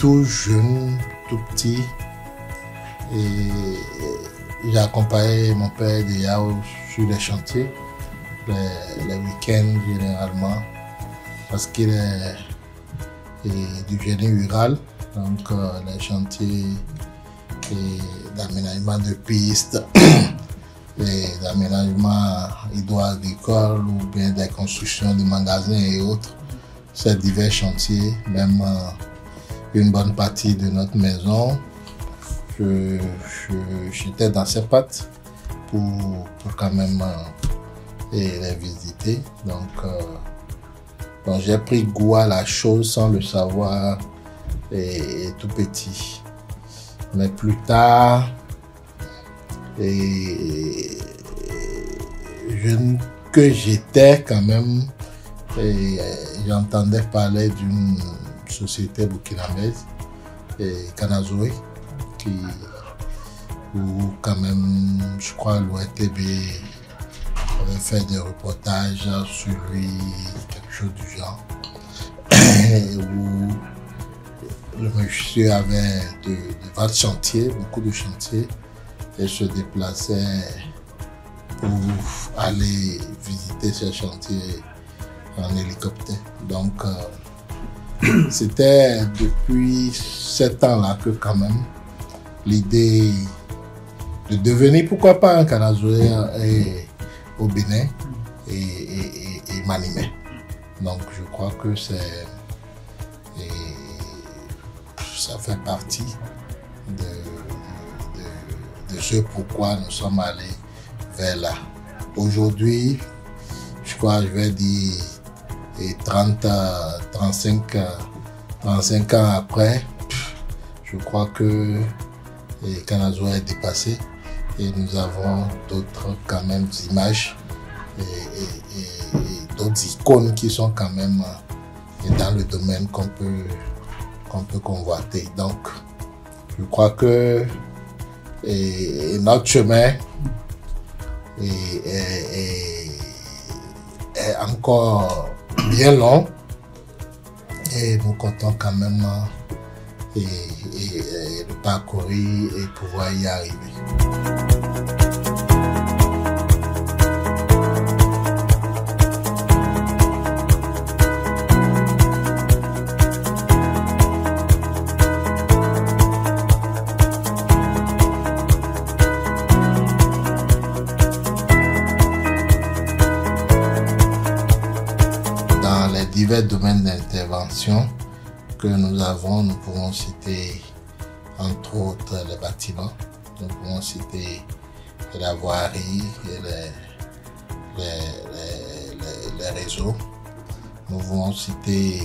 tout jeune, tout petit. Et j'ai accompagné mon père déjà sur les chantiers, les week-ends généralement, parce qu'il est du génie rural, donc les chantiers d'aménagement de pistes, d'aménagement hydro-agricole ou bien des constructions de magasins et autres. Ces divers chantiers, même une bonne partie de notre maison, j'étais dans ses pattes pour quand même les visiter. Donc j'ai pris goût à la chose sans le savoir et tout petit. Mais plus tard, jeune que j'étais quand même, j'entendais parler d'une société burkinabèse, Kanazoé, où quand même, je crois, l'ORTB avait fait des reportages sur lui, quelque chose du genre, où le monsieur avait de vastes chantiers, beaucoup de chantiers, et se déplaçait pour aller visiter ces chantiers en hélicoptère. Donc, c'était depuis 7 ans-là que quand même, l'idée de devenir, pourquoi pas, un Kanazoé au Bénin et m'animait. Donc, je crois que ça fait partie de ce pourquoi nous sommes allés vers là. Aujourd'hui, je crois, je vais dire, 35 ans après, je crois que Kanazoé est dépassé et nous avons d'autres quand même images et d'autres icônes qui sont quand même dans le domaine qu'on peut convoiter. Donc, je crois que notre chemin est encore bien long et nous comptons quand même le parcourir et pouvoir y arriver. Dans les divers domaines d'intervention que nous avons, nous pouvons citer entre autres les bâtiments, nous pouvons citer la voirie et les réseaux, nous pouvons citer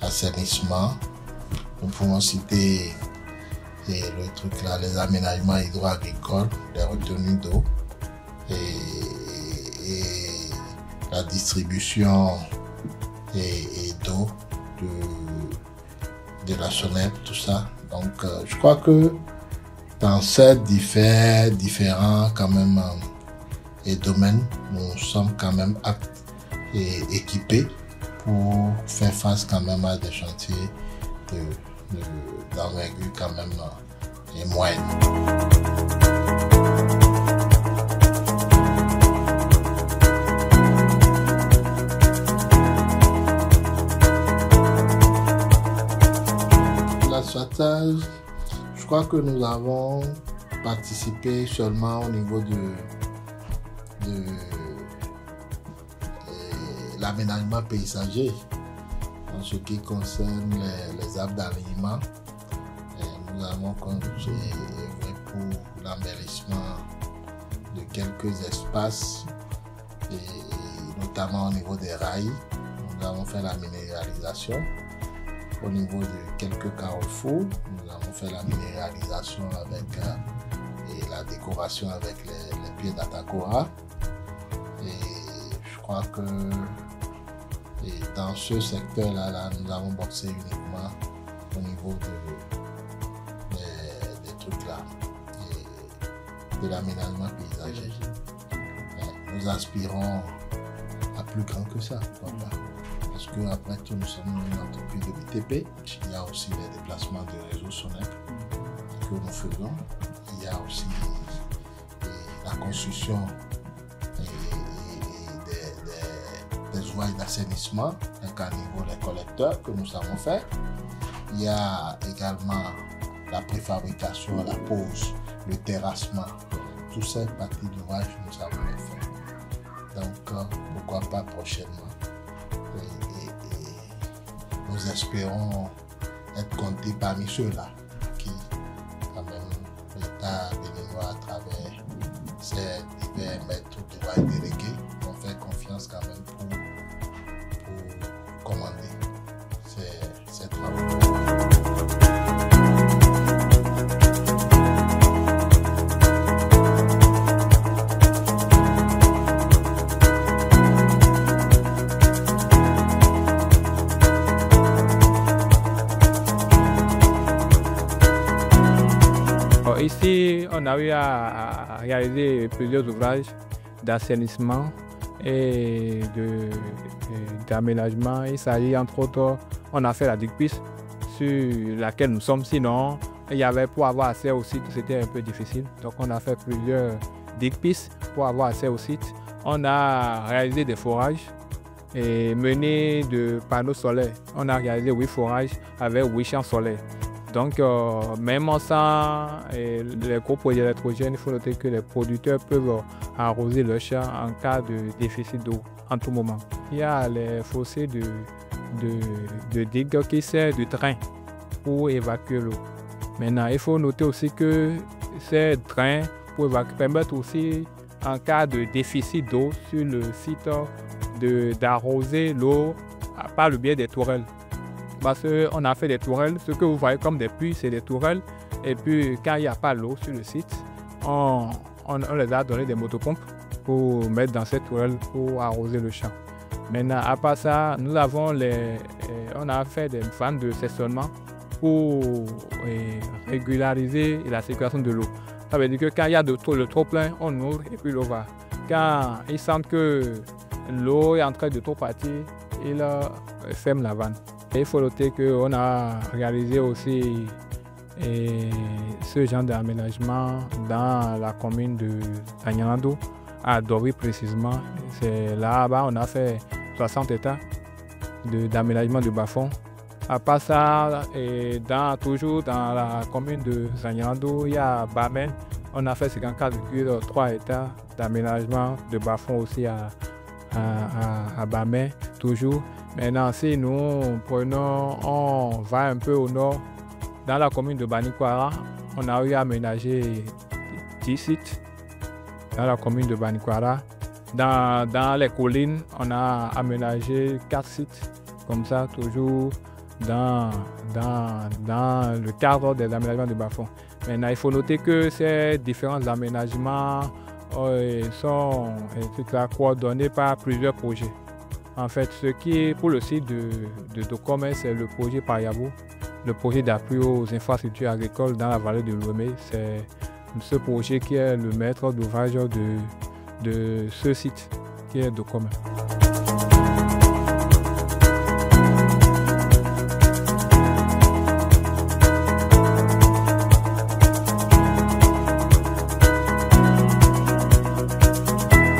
l'assainissement, nous pouvons citer les aménagements hydro-agricoles, les retenues d'eau et la distribution et d'eau de la Sonnette, tout ça. Donc, je crois que dans ces différents quand même domaines, nous sommes quand même aptes et équipés pour faire face quand même à des chantiers d'envergure quand même et moyenne. L'asphaltage, je crois que nous avons participé seulement au niveau de l'aménagement paysager en ce qui concerne les arbres d'alignement. Nous avons contribué pour l'embellissement de quelques espaces, et notamment au niveau des rails. Nous avons fait la minéralisation. Au niveau de quelques carrefours, nous avons fait la minéralisation avec et la décoration avec les pieds d'Atakora. Et je crois que dans ce secteur-là, nous avons boxé uniquement au niveau des trucs là, de l'aménagement paysager. Nous aspirons à plus grand que ça, pourquoi pas. parce qu'après tout, nous sommes une entreprise de BTP. Il y a aussi les déplacements de réseau Sonep que nous faisons. Il y a aussi la construction des ouvrages d'assainissement, à niveau des collecteurs que nous avons fait. Il y a également la préfabrication, la pose, le terrassement. Tout ça est partie de l'ouvrage que nous avons fait. Donc, pourquoi pas prochainement. Nous espérons être comptés parmi ceux-là qui, quand même, l'État béninois, à travers ses divers maîtres d'ouvrage délégués, ont fait confiance quand même pour commander ces travaux. Ici, on a eu à réaliser plusieurs ouvrages d'assainissement et d'aménagement. Il s'agit entre autres, on a fait la digue-piste sur laquelle nous sommes. Sinon, il y avait pour avoir accès au site, c'était un peu difficile. Donc on a fait plusieurs digue-pistes pour avoir accès au site. On a réalisé des forages et mené de panneaux solaires. On a réalisé 8 forages avec 8 champs solaires. Donc, même sans les gros projets électrogènes, il faut noter que les producteurs peuvent arroser leur champ en cas de déficit d'eau en tout moment. Il y a les fossés de digues qui servent de train pour évacuer l'eau. Maintenant, il faut noter aussi que ces trains permettent aussi, en cas de déficit d'eau sur le site, d'arroser l'eau par le biais des tourelles. Parce qu'on a fait des tourelles, ce que vous voyez comme des puits, c'est des tourelles. Et puis quand il n'y a pas l'eau sur le site, on les a donné des motopompes pour mettre dans ces tourelles pour arroser le champ. Maintenant, à part ça, on a fait des fans de stationnement pour régulariser la circulation de l'eau. Ça veut dire que quand il y a le trop plein, on ouvre et puis l'eau va. Quand ils sentent que l'eau est en train de trop partir, ils ferment la vanne. Il faut noter qu'on a réalisé aussi ce genre d'aménagement dans la commune de Agnando, à Dori précisément. C'est là-bas on a fait 60 hectares d'aménagement de bas-fond. À part ça, toujours dans la commune de Agnando, il y a Bamé. On a fait 54,3 hectares d'aménagement de bas-fond aussi à Bamé, toujours. Maintenant, si nous on va un peu au nord, dans la commune de Banikwara, on a eu à aménager 10 sites dans la commune de Banikwara. Dans les collines, on a aménagé 4 sites, comme ça, toujours dans le cadre des aménagements de bas-fond. Maintenant, il faut noter que ces différents aménagements sont coordonnés par plusieurs projets. En fait, ce qui est pour le site de Docomé, c'est le projet Payabo, le projet d'appui aux infrastructures agricoles dans la vallée de l'Ouémé. C'est ce projet qui est le maître d'ouvrage de ce site, qui est Docomé.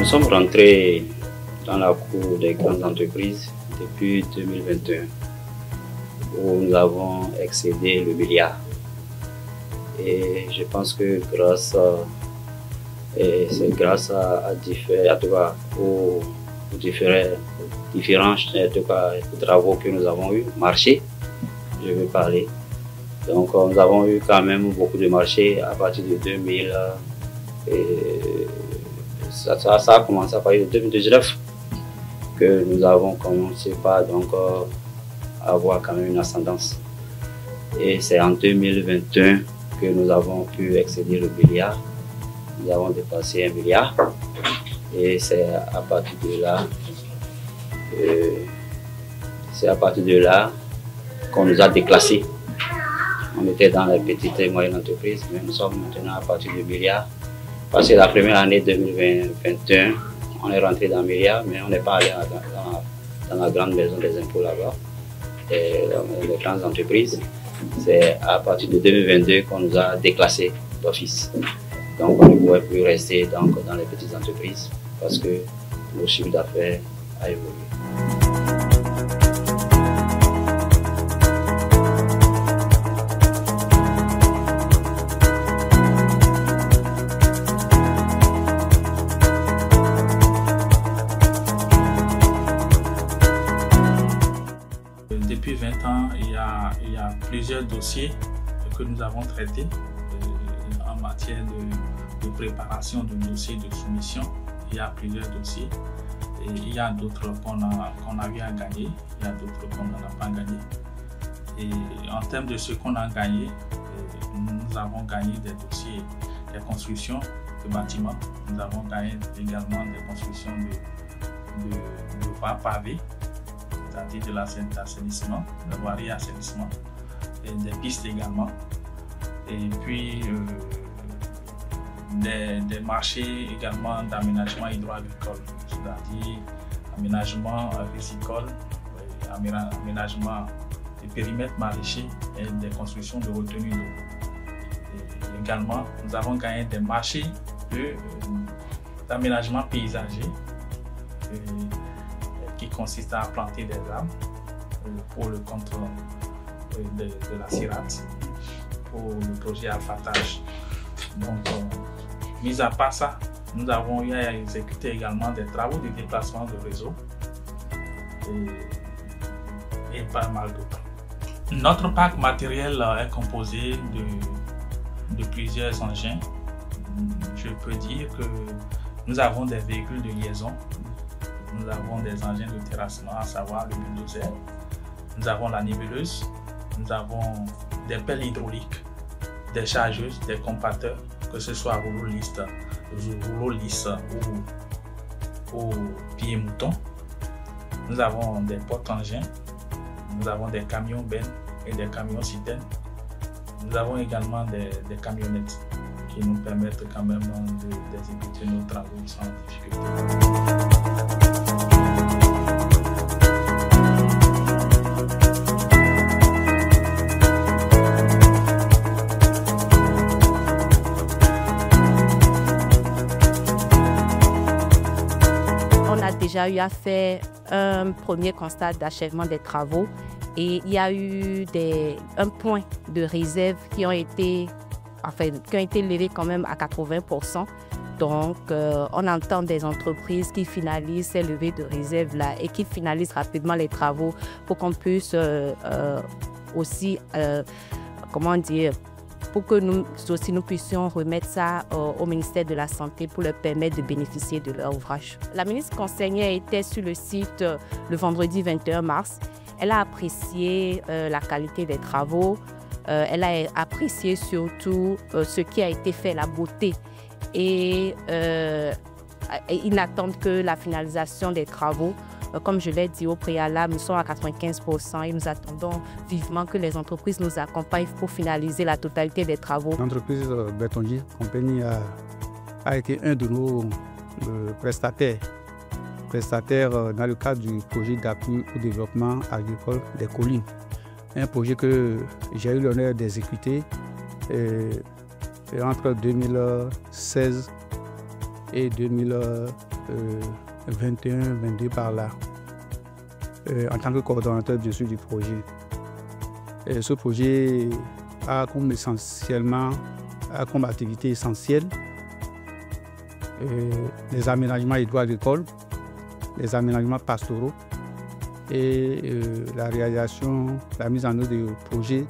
Nous sommes rentrés dans la cour des grandes entreprises depuis 2021, où nous avons excédé le milliard. Et je pense que c'est grâce aux différents travaux que nous avons eu, marchés, je vais parler. Donc nous avons eu quand même beaucoup de marchés à partir de 2000. Ça a commencé à partir de 2019 que nous avons commencé par avoir quand même une ascendance. Et c'est en 2021 que nous avons pu excéder le milliard. Nous avons dépassé 1 milliard. Et c'est à partir de là qu'on nous a déclassés. On était dans les petites et moyennes entreprises, mais nous sommes maintenant à partir du milliard. Parce que la première année 2021, on est rentré dans le milliard, mais on n'est pas allé dans la grande maison des impôts là-bas, et dans les grandes entreprises. C'est à partir de 2022 qu'on nous a déclassés d'office. Donc on ne pouvait plus rester dans les petites entreprises parce que le chiffre d'affaires a évolué. Depuis 20 ans, il y a plusieurs dossiers que nous avons traités en matière de préparation de dossiers de soumission. Il y a plusieurs dossiers. Et il y a d'autres qu'on a eu à gagner, il y a d'autres qu'on n'a pas gagné. Et en termes de ce qu'on a gagné, nous avons gagné des dossiers de construction de bâtiments. Nous avons gagné également des constructions de voies pavées, c'est-à-dire de l'assainissement, de la voirie et assainissement, et des pistes également. Et puis des marchés également d'aménagement hydro-agricole, c'est-à-dire aménagement risicole, aménagement des périmètres maraîchers et des constructions de retenue d'eau. Également, nous avons gagné des marchés d'aménagement paysager qui consiste à planter des arbres pour le compte de la CIRAT, pour le projet Alphatage. Donc, mis à part ça, nous avons eu à exécuter également des travaux de déplacement de réseau et pas mal d'autres. Notre parc matériel est composé de plusieurs engins. Je peux dire que nous avons des véhicules de liaison, nous avons des engins de terrassement, à savoir le bulldozer, nous avons la nébuleuse, nous avons des pelles hydrauliques, des chargeuses, des compacteurs, que ce soit rouleau lisse ou pied mouton. Nous avons des porte-engins, nous avons des camions bennes et des camions citernes. Nous avons également des camionnettes qui nous permettent quand même d'exécuter nos travaux sans difficulté. Déjà eu à faire un premier constat d'achèvement des travaux et il y a eu un point de réserve qui ont été levés quand même à 80%. Donc, on entend des entreprises qui finalisent ces levées de réserve là et qui finalisent rapidement les travaux pour qu'on puisse aussi, pour que nous puissions remettre ça au ministère de la Santé pour leur permettre de bénéficier de leur ouvrage. La ministre conseillère était sur le site le vendredi 21 mars. Elle a apprécié la qualité des travaux. Elle a apprécié surtout ce qui a été fait, la beauté. Et ils n'attendent que la finalisation des travaux. Comme je l'ai dit au préalable, nous sommes à 95% et nous attendons vivement que les entreprises nous accompagnent pour finaliser la totalité des travaux. L'entreprise Bertonji Compagnie a été un de nos prestataires dans le cadre du projet d'appui au développement agricole des collines. Un projet que j'ai eu l'honneur d'exécuter entre 2016 et 2021-22 par là, en tant que coordonnateur dessus du projet. Et ce projet a comme activité essentielle les aménagements hydro-agricoles, les aménagements pastoraux et la mise en œuvre de projets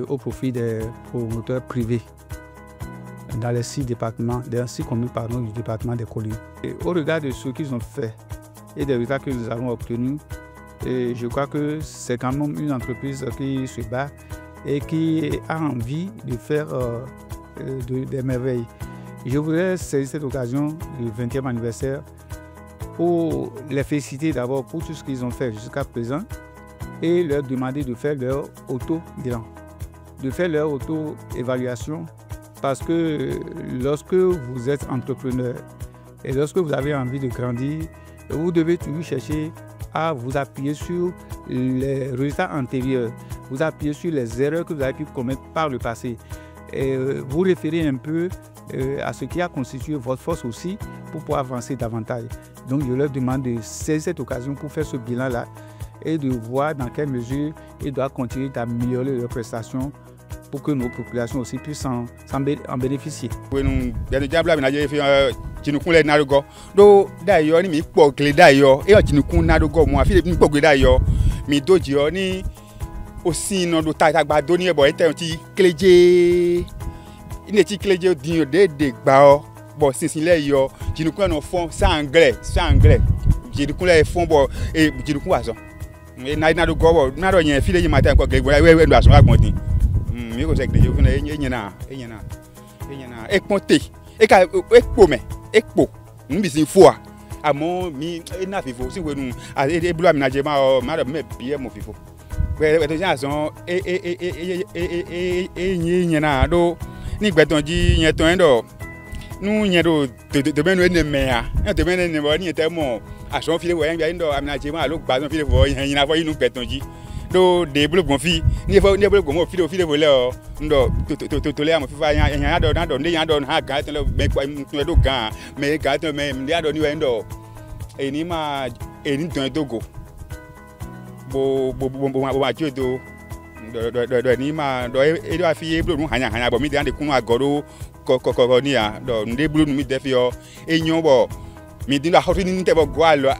au profit des promoteurs privés dans les 6 communes du département des collines. Et au regard de ce qu'ils ont fait et des résultats que nous avons obtenus, je crois que c'est quand même une entreprise qui se bat et qui a envie de faire des merveilles. Je voudrais saisir cette occasion du 20e anniversaire pour les féliciter d'abord pour tout ce qu'ils ont fait jusqu'à présent et leur demander de faire leur auto-bilan, de faire leur auto-évaluation. Parce que lorsque vous êtes entrepreneur et lorsque vous avez envie de grandir, vous devez toujours chercher à vous appuyer sur les résultats antérieurs, vous appuyer sur les erreurs que vous avez pu commettre par le passé. Et vous référez un peu à ce qui a constitué votre force aussi pour pouvoir avancer davantage. Donc je leur demande de saisir cette occasion pour faire ce bilan-là et de voir dans quelle mesure ils doivent continuer d'améliorer leurs prestations pour que nos populations aussi puissent en bénéficier. Bon, c'est là yo, tu nous connais fond sans anglais, tu nous connais fond bon et tu nous connais ça. Et na do go, na do yen file yi matin ko gbe we ndo aso agbon mi ko se gbe yo fun enyana e ponte e ka e po me e po nbi sin fo àmọ́ mi na fifo si we nu e bulu mi na je ma do me bi e mo fifo we to jan so enyana do ni gbeton ji yen ton ndo nous y a de ben nous mea de ben ne va ni tellement à son fil voyant bien do aménagement à l'autre bazon fil voyant il n'a pas nous pétonji do développement fi ni faut développement fil voler ndo to le am fi fa yan do ne yan do ha ga tan me ko do gan me ga tan me ndi do ni we ndo eni ma eni don dogo bo ma jo do ni ma do e do afi blo nu hanya bo mi de kunu agoro ko ni a do nde blu mi de fi o enyon bo mi din la ho ni te bo go alo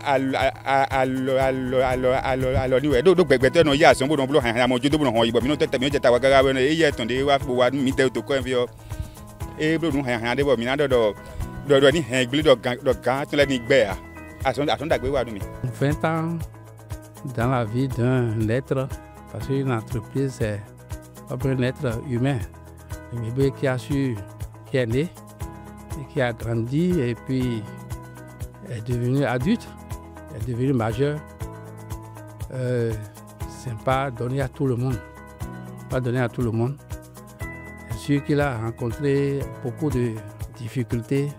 ni we do gbegbe no ya so bo no blu hanya mo jo do bo no ho ibo mi no te mi je ta wa gaga we no e ye ton de wa bo wa mi te to ko en fi o e blu nu hanya de bo mi na do ni hen gble do gan to le ni gbe a son dagbe wa du mi 20 ans dans la vie d'un être, parce qu'une entreprise c'est un être humain, un bébé qui est né et qui a grandi et puis est devenu adulte, est devenu majeur. C'est pas donné à tout le monde, pas donné à tout le monde. C'est sûr qu'il a rencontré beaucoup de difficultés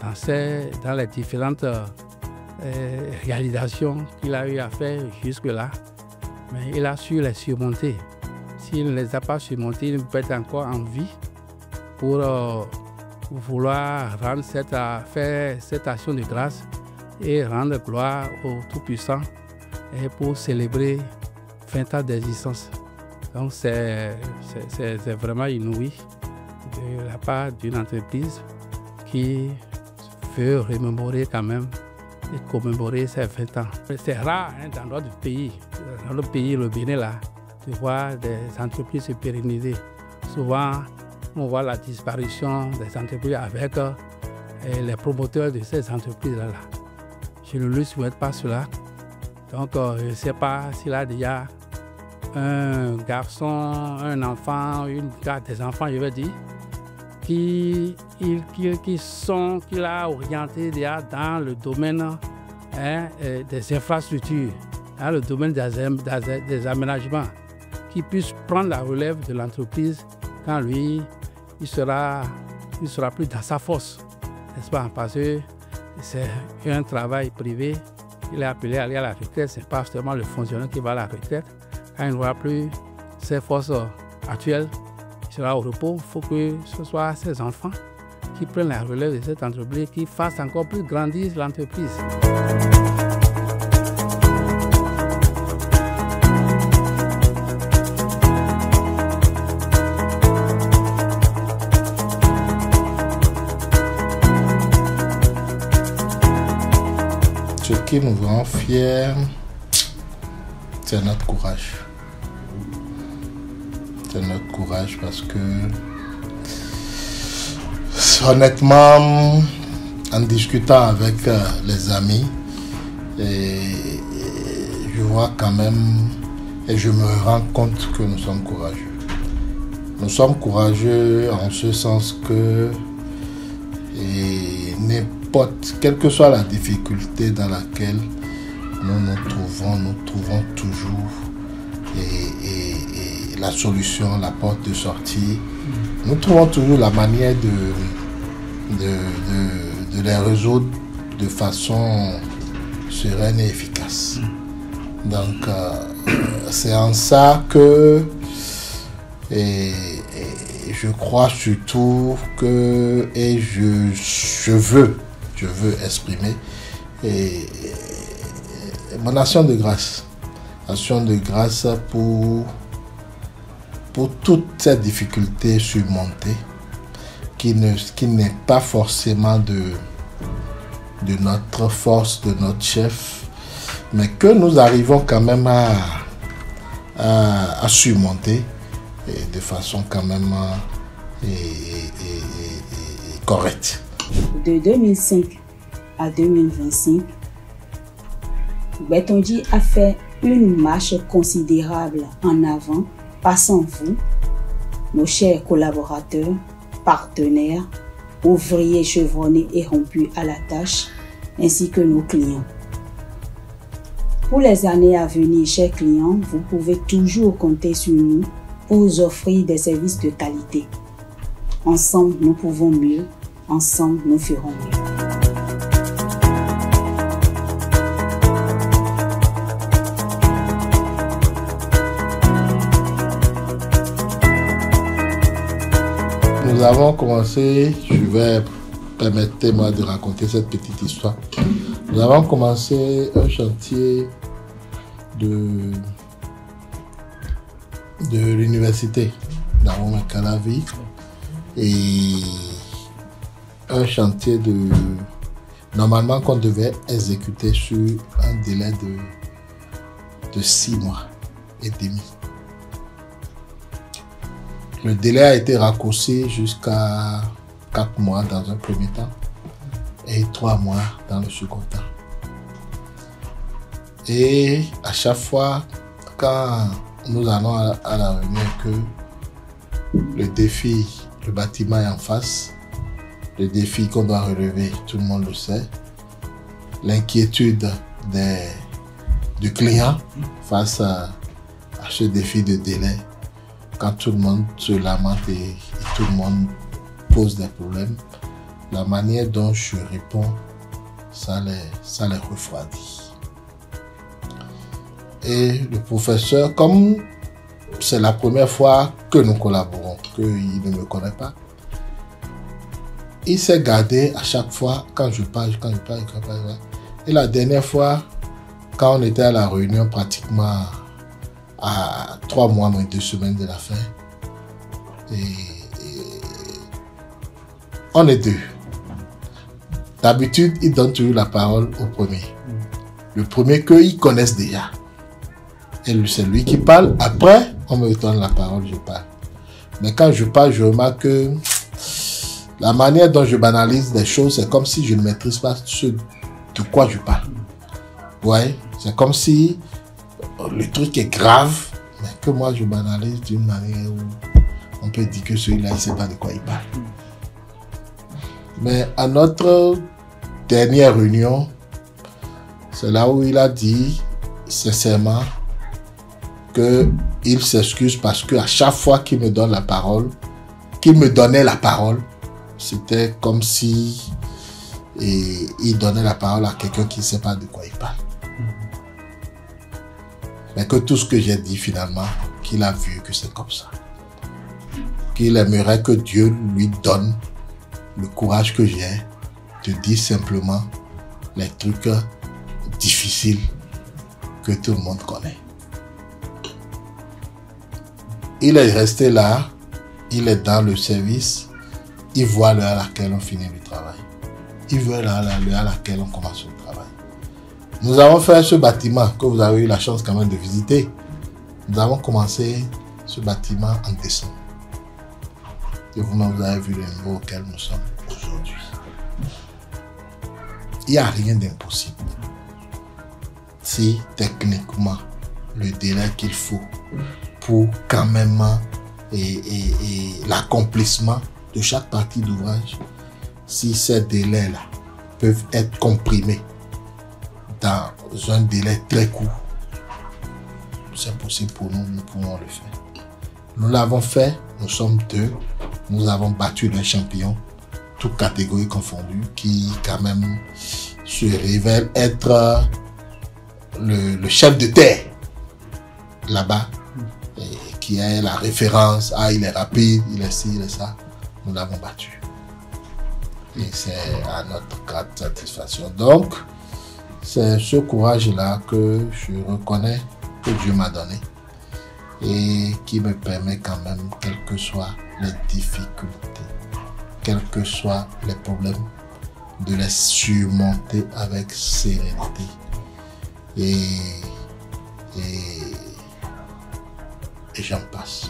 dans les différentes réalisations qu'il a eu à faire jusque-là, mais il a su les surmonter. S'il ne les a pas surmontés, il peut être encore en vie pour vouloir rendre faire cette action de grâce et rendre gloire au Tout-Puissant et pour célébrer 20 ans d'existence. Donc c'est vraiment inouï de la part d'une entreprise qui veut remémorer quand même et commémorer ces 20 ans. C'est rare dans notre pays, le Bénin, là, de voir des entreprises se pérenniser. Souvent, on voit la disparition des entreprises avec les promoteurs de ces entreprises-là. Je ne lui souhaite pas cela. Donc, je ne sais pas s'il a déjà un garçon, un enfant, des enfants, je veux dire, qu'il a orienté déjà dans le domaine des infrastructures, dans le domaine des aménagements, qui puissent prendre la relève de l'entreprise quand lui, il sera plus dans sa force, n'est-ce pas? Parce que c'est un travail privé, il est appelé à aller à la retraite, ce n'est pas seulement le fonctionnaire qui va à la retraite. Quand il n'aura plus ses forces actuelles, il sera au repos. Il faut que ce soit ses enfants qui prennent la relève de cette entreprise, qui fassent encore plus grandir l'entreprise. Ce qui nous rend fiers, c'est notre courage. C'est notre courage parce que, honnêtement, en discutant avec les amis, je vois quand même et je me rends compte que nous sommes courageux. Nous sommes courageux en ce sens que quelle que soit la difficulté dans laquelle nous trouvons toujours et la solution, la porte de sortie. Nous trouvons toujours la manière de les résoudre de façon sereine et efficace. Donc, c'est en ça que je crois surtout que je veux exprimer mon action de grâce. Action de grâce pour toutes ces difficultés surmontées qui n'est pas forcément de notre force, de notre chef, mais que nous arrivons quand même à surmonter de façon quand même correcte. De 2005 à 2025, Gbetonji a fait une marche considérable en avant, passant vous, nos chers collaborateurs, partenaires, ouvriers chevronnés et rompus à la tâche, ainsi que nos clients. Pour les années à venir, chers clients, vous pouvez toujours compter sur nous pour vous offrir des services de qualité. Ensemble, nous pouvons mieux. Ensemble, nous ferons mieux. Nous avons commencé, permettez-moi de raconter cette petite histoire. Nous avons commencé un chantier de l'université d'Aroma Calavi et un chantier normalement qu'on devait exécuter sur un délai de 6 mois et demi. Le délai a été raccourci jusqu'à 4 mois dans un premier temps et 3 mois dans le second temps. Et à chaque fois, quand nous allons à la réunion que le défi, le bâtiment est en face, le défi qu'on doit relever, tout le monde le sait, l'inquiétude du client face à ce défi de délai, quand tout le monde se lamente et tout le monde pose des problèmes, la manière dont je réponds, ça les refroidit. Et le professeur, comme c'est la première fois que nous collaborons, qu'il ne me connaît pas, il s'est gardé à chaque fois quand je parle. Et la dernière fois, quand on était à la réunion pratiquement à 3 mois, moins 2 semaines de la fin, on est deux. D'habitude, il donne toujours la parole au premier. Le premier qu'ils connaissent déjà. Et c'est lui qui parle. Après, on me donne la parole, je parle. Mais quand je parle, je remarque que la manière dont je banalise des choses, c'est comme si je ne maîtrise pas ce de quoi je parle. Ouais, c'est comme si le truc est grave, mais que moi je banalise d'une manière où on peut dire que celui-là, il ne sait pas de quoi il parle. Mais à notre dernière réunion, c'est là où il a dit sincèrement qu'il s'excuse parce qu'à chaque fois qu'il me donne la parole, qu'il me donnait la parole, c'était comme si il donnait la parole à quelqu'un qui ne sait pas de quoi il parle. Mais que tout ce que j'ai dit finalement, qu'il a vu que c'est comme ça. Qu'il aimerait que Dieu lui donne le courage que j'ai de dire simplement les trucs difficiles que tout le monde connaît. Il est resté là, il est dans le service, il voit l'heure à laquelle on finit le travail. Il voit l'heure à laquelle on commence le travail. Nous avons fait ce bâtiment que vous avez eu la chance quand même de visiter. Nous avons commencé ce bâtiment en décembre. Et vous-même, vous avez vu le niveau auquel nous sommes aujourd'hui. Il n'y a rien d'impossible. Si techniquement, le délai qu'il faut pour quand même l'accomplissement de chaque partie d'ouvrage, si ces délais-là peuvent être comprimés dans un délai très court, c'est possible pour nous, nous pouvons le faire. Nous l'avons fait, nous sommes deux, nous avons battu les champions, toutes catégories confondues, qui quand même se révèle être le chef de terre là-bas, qui est la référence. Ah, il est rapide, il est ci, il est ça. Nous l'avons battu. Et c'est à notre grande satisfaction. Donc, c'est ce courage-là que je reconnais que Dieu m'a donné et qui me permet quand même, quelles que soient les difficultés, quels que soient les problèmes, de les surmonter avec sérénité. Et j'en passe.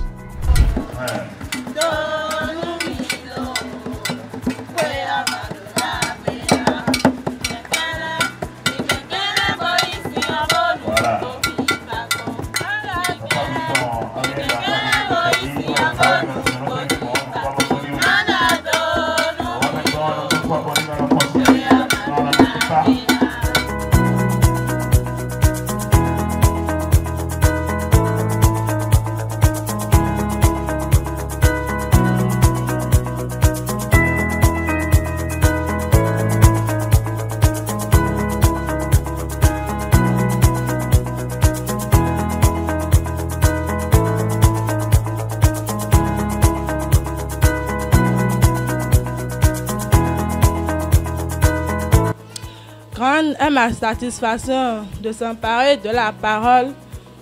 Grande est ma satisfaction de s'emparer de la parole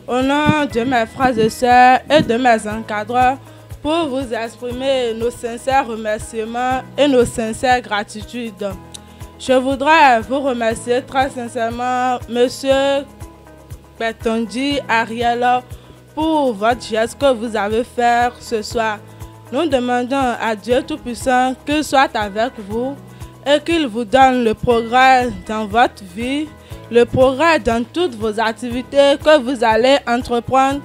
au nom de mes frères et sœurs et de mes encadreurs pour vous exprimer nos sincères remerciements et nos sincères gratitudes. Je voudrais vous remercier très sincèrement, Monsieur Bertondi Ariel, pour votre geste que vous avez fait ce soir. Nous demandons à Dieu Tout-Puissant qu'il soit avec vous et qu'il vous donne le progrès dans votre vie, le progrès dans toutes vos activités que vous allez entreprendre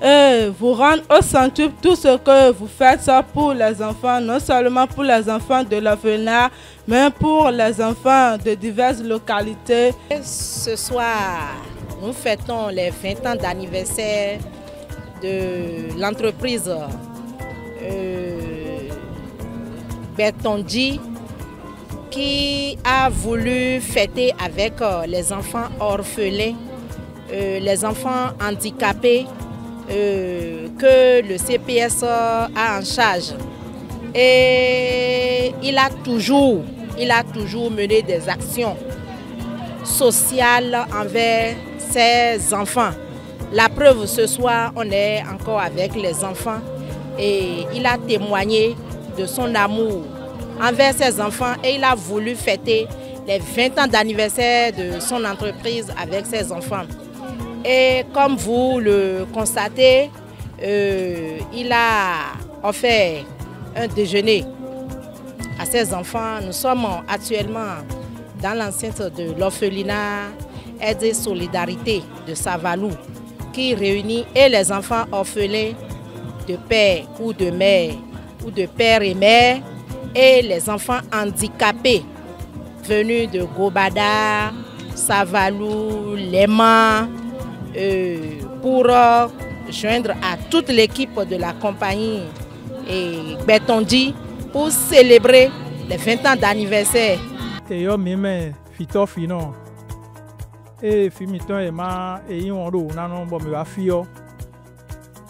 et vous rendre au centuple tout ce que vous faites pour les enfants, non seulement pour les enfants de l'orphelinat, mais pour les enfants de diverses localités. Ce soir, nous fêtons les 20 ans d'anniversaire de l'entreprise Bertondi, qui a voulu fêter avec les enfants orphelins, les enfants handicapés que le CPS a en charge. Et il a toujours mené des actions sociales envers ses enfants. La preuve, ce soir, on est encore avec les enfants et il a témoigné de son amour envers ses enfants et il a voulu fêter les 20 ans d'anniversaire de son entreprise avec ses enfants. Et comme vous le constatez, il a offert un déjeuner à ses enfants. Nous sommes actuellement dans l'enceinte de l'orphelinat Aide et Solidarité de Savalou, qui réunit et les enfants orphelins de père ou de mère, ou de père et mère, et les enfants handicapés venus de Gobada, Savalou, Léman, pour joindre à toute l'équipe de la compagnie Bertondi pour célébrer les 20 ans d'anniversaire.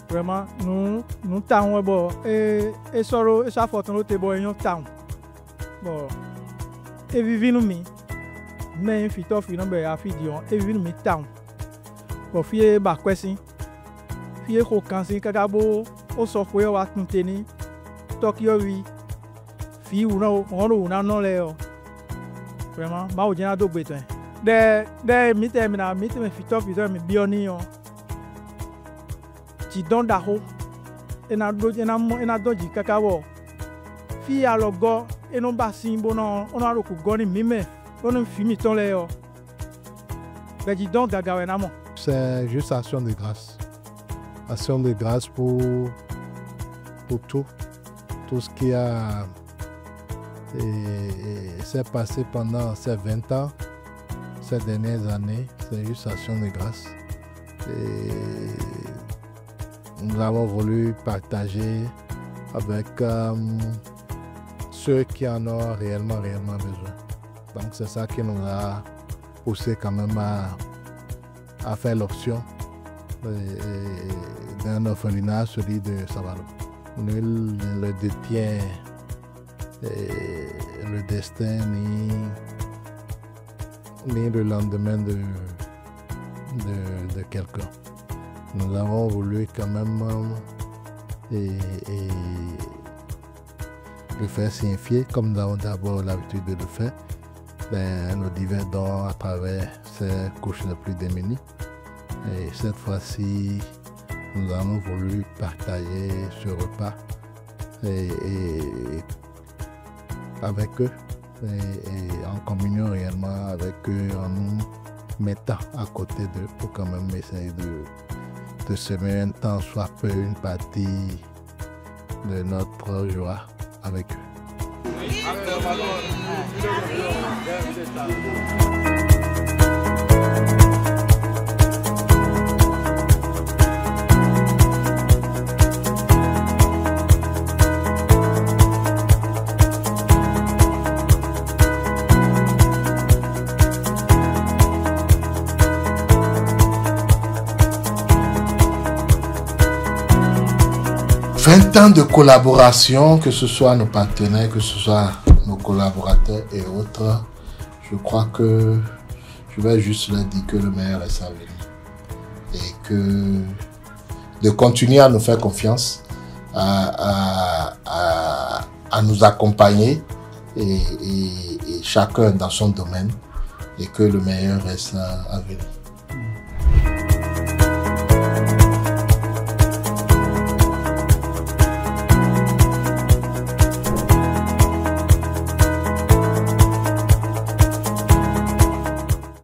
Vraiment, nous t'avons bon et solo et ça fortune te bon yon town. Bon. Et vivre nous mi. Mais fito fi non be afidion et vivre nous town. Bon fie ba kwesi. Fie ko kansi kakabo o so ko yo wa tunteni. Tokyo wi. Fi una no le o. Vraiment, ma o jena do beto. De mi me fito mi bioni on. Don daho ena doji kakawo fi alogo eno ba simbo no ono aro ku goni mime ono fi mi ton le yo beji don gaga we namo. C'est juste action de grâce. Action de grâce pour tout ce qui a s'est passé pendant ces 20 ans, ces dernières années. C'est juste action de grâce. Et nous avons voulu partager avec ceux qui en ont réellement besoin. Donc c'est ça qui nous a poussé quand même à faire l'option d'un orphelinat, celui de Savalo. Nul ne détient le destin ni le lendemain de quelqu'un. Nous avons voulu quand même le faire signifier, comme nous avons d'abord l'habitude de le faire, nos divers dons à travers ces couches les plus démunies. Et cette fois-ci, nous avons voulu partager ce repas avec eux et en communion réellement avec eux, en nous mettant à côté d'eux pour quand même essayer de semer un temps, soit peu une partie de notre joie avec eux. Temps de collaboration, que ce soit nos partenaires, que ce soit nos collaborateurs et autres, je crois que je vais juste leur dire que le meilleur est à venir et que de continuer à nous faire confiance, à nous accompagner et chacun dans son domaine et que le meilleur reste à venir.